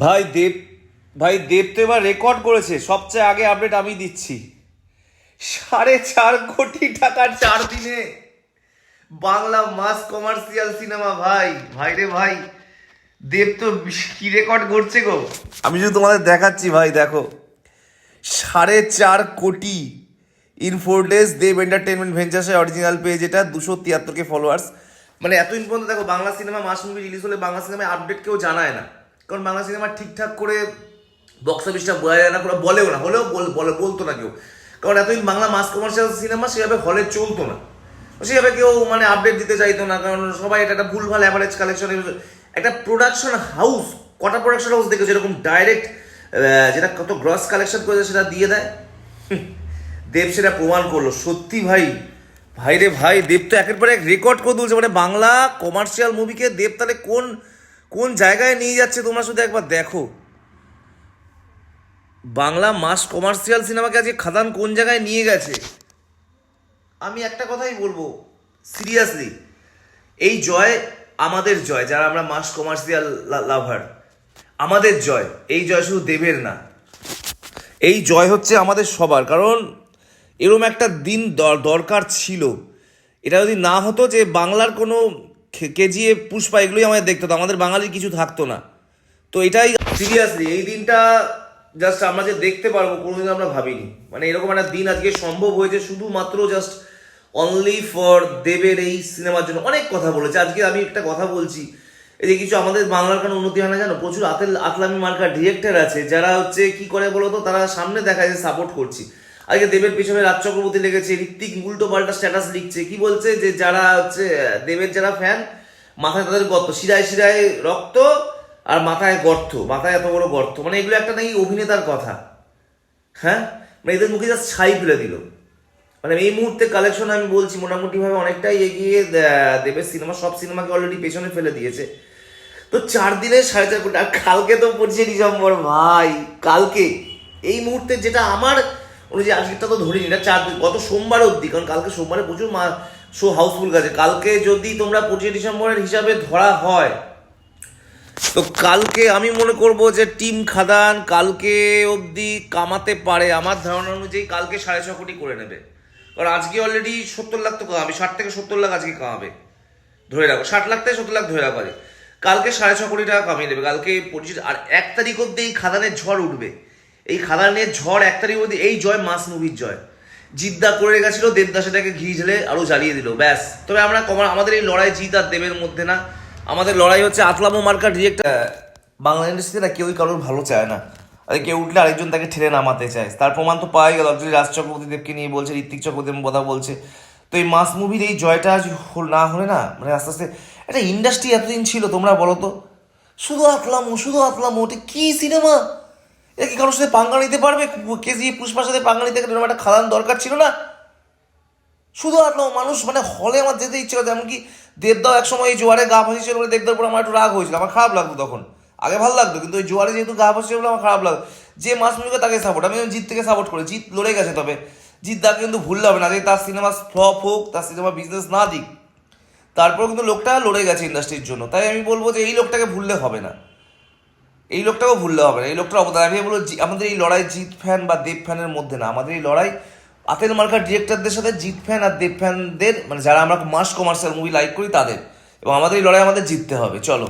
ভাই দেব ভাই দেব তো এবার রেকর্ড করেছে, সবচেয়ে আগে আপডেট আমি দিচ্ছি। 4.5 কোটি টাকার 4 দিনে বাংলা মাস কমার্শিয়াল সিনেমা। ভাই ভাই রে ভাই, দেব তো কি রেকর্ড করছে গো। আমি শুধু তোমাদের দেখাচ্ছি ভাই, দেখো 4.5 কোটি ইন 4 days। দেব এন্টারটেনমেন্ট ভেঞ্চার্সের অরিজিনাল পেজ, এটা 273K ফলোয়ার্স। মানে এতদিন পর্যন্ত দেখো Bangla cinema mass movie release হলে বাংলা সিনেমায় আপডেট কেউ জানায় না, কারণ বাংলা সিনেমা ঠিকঠাক করে বক্স অফিসটা বোঝা যায় না, বলেও না, হলেও বলতো না কেউ, কারণ এতদিন বাংলা মাস কমার্শিয়াল সিনেমা সেভাবে হলে চলতো না, সেভাবে কেউ মানে আপডেট দিতে চাইতো না, কারণ সবাই এটা একটা ভুলভাল অ্যাভারেজ কালেকশন। একটা প্রোডাকশন হাউস, কটা প্রোডাকশন হাউস দেখেছো যেরকম ডাইরেক্ট যেটা কত গ্রস কালেকশন করেছে সেটা দিয়ে দেয়? দেব সেটা প্রমাণ করলো। সত্যি ভাই, ভাই রে ভাই, দেব তো একের পর এক রেকর্ড করে তুলছে। মানে বাংলা কমার্শিয়াল মুভিকে দেব তাহলে কোন কোন জায়গায় নিয়ে যাচ্ছে তোমরা শুধু একবার দেখো। বাংলা মাস কমার্শিয়াল সিনেমাকে আজকে খাদান কোন জায়গায় নিয়ে গেছে। আমি একটা কথাই বলবো সিরিয়াসলি, এই জয় আমাদের জয়, যারা আমরা মাস কমার্শিয়াল লাভার, আমাদের জয়। এই জয় শুধু দেবের না, এই জয় হচ্ছে আমাদের সবার। কারণ এরম একটা দিন দরকার ছিল। এটা যদি না হতো যে বাংলার কোনো কেজিএফ পুষ্পা এগুলোই আমাদের দেখতে হতো, আমাদের বাঙালির কিছু থাকতো না। তো এটাই সিরিয়াসলি এই দিনটা জাস্ট আমরা যে দেখতে পারবো কোনোদিন আমরা ভাবিনি। মানে এরকম একটা দিন আজকে সম্ভব হয়েছে শুধুমাত্র জাস্ট অনলি ফর দেবের এই সিনেমার জন্য। অনেক কথা বলেছে আজকে, আমি একটা কথা বলছি, এই যে কিছু আমাদের বাংলার কোনো উন্নতি হয় না জানো, প্রচুর আতলামি মার্কার ডিরেক্টর আছে যারা হচ্ছে কি করে বলতো, তারা সামনে দেখায় যে সাপোর্ট করছি। আজকে দেবের পেছনে রাজ চক্রবর্তী লেগেছে, ঋত্বিক উল্টো পাল্টা স্ট্যাটাস লিখছে, কি বলছে যে যারা হচ্ছে দেবের যারা ফ্যান, মাথায় তাদের গর্ত, শিরায় শিরায় রক্ত আর মাথায় গর্ত, মাথায় এত বড় গর্ত। মানে এগুলো একটা নাকি অভিনেতার কথা। হ্যাঁ, মানে এদের মুখে জাস্ট ছাই ফেলে দিল। মানে এই মুহূর্তে কালেকশন আমি বলছি মোটামুটিভাবে অনেকটাই এগিয়ে দেবের সিনেমা, সব সিনেমাকে অলরেডি পেছনে ফেলে দিয়েছে। তো 4 দিনে 4.5 কোটি। আর কালকে তো 25 ডিসেম্বর ভাই, কালকে এই মুহূর্তে যেটা আমার অনুযায়ী, আজকেরটা তো ধরিনি, এটা 4 দিন, গত সোমবার অবধি, কারণ কালকে সোমবারে প্রচুর শো হাউসফুল গেছে। কালকে যদি তোমরা 25 ডিসেম্বরের হিসাবে ধরা হয়, তো কালকে আমি মনে করব যে টিম খাদান কালকে অবধি কামাতে পারে। আমার ধারণা অনুযায়ী কালকে 6.5 কোটি করে নেবে, কারণ আজকে অলরেডি 70 লাখ তো কামাবে, 60 থেকে 70 লাখ আজকে কামাবে, ধরে রাখো 60 লাখ থেকে 70 লাখ ধরে রাখো। কালকে 6.5 কোটি টাকা কামিয়ে দেবে কালকে 25। আর 1 তারিখ অব্দি এই খাদানের ঝড় উঠবে, এই খাদানের ঝড় 1 তারিখ অব্দি। এই জয় মাস মুভির জয়, জিদ্দা করে রেখেছিল, দেবদাস এটাকে ঘি ঝেলে আরো জ্বালিয়ে দিল, ব্যাস। তবে আমরা আমাদের এই লড়াই জিত আর দেবের মধ্যে না, আমাদের লড়াই হচ্ছে আতলামো মার্কার ডিরেক্টর। বাংলা ইন্ডাস্ট্রিতে না কেউই কারোর ভালো চায় না, আর কেউ উঠলে আরেকজন তাকে ঠেলে নামাতে চায়। তার প্রমাণ তো পাওয়াই গেল, অলরেডি রাজ চক্রবর্তী দেবকে নিয়ে বলছে, ঋত্বিক চক্রবর্তী কথা বলছে। তো এই মাস মুভির এই জয়টা আজ না হলে না, মানে আস্তে আস্তে একটা ইন্ডাস্ট্রি এতদিন ছিল, তোমরা বলো তো, শুধু আতলামো শুধু আতলামো। ওটা কি সিনেমা? এটা কি কারোর সাথে পাঙ্গা নিতে পারবে? কেজি পুষ্পার সাথে পাঙ্গা নিতে গেলে একটা খাদান দরকার ছিল না? শুধু আতলামো মানুষ, মানে হলে আমার যেতে ইচ্ছে করছে। এমনকি দেবদাও একসময় এই জোয়ারে গা ভাসিয়েছিল বলে দেবদার পর আমার একটু রাগ হয়েছিল, আমার খারাপ লাগতো তখন। আগে ভালো লাগতো, কিন্তু ওই জোয়ারে যেহেতু গা ভাসিয়ে বলে আমার খারাপ লাগতো। যে মাস মুভিকে তাকে সাপোর্ট, আমি জিৎ থেকে সাপোর্ট করি। জিৎ লড়ে গেছে, তবে জিৎ দাকে কিন্তু ভুললে হবে না যে তার সিনেমা ফ্লপ হোক, তার সিনেমা বিজনেস না দিক, তারপর কিন্তু লোকটা লড়ে গেছে ইন্ডাস্ট্রির জন্য। তাই আমি বলবো যে এই লোকটাকে ভুললে হবে না, এই লোকটাকেও ভুললে হবে না। এই লোকটার অবদান আমি বলবো, আমাদের এই লড়াই জিৎ ফ্যান বা দেব ফ্যানের মধ্যে না, আমাদের এই লড়াই আতেল মার্কার ডিরেক্টরদের সাথে জিৎ ফ্যান আর দেব ফ্যানদের, মানে যারা আমরা মাস কমার্শিয়াল মুভি লাইক করি তাদের। এবং আমাদের এই লড়াই আমাদের জিততে হবে। চলো।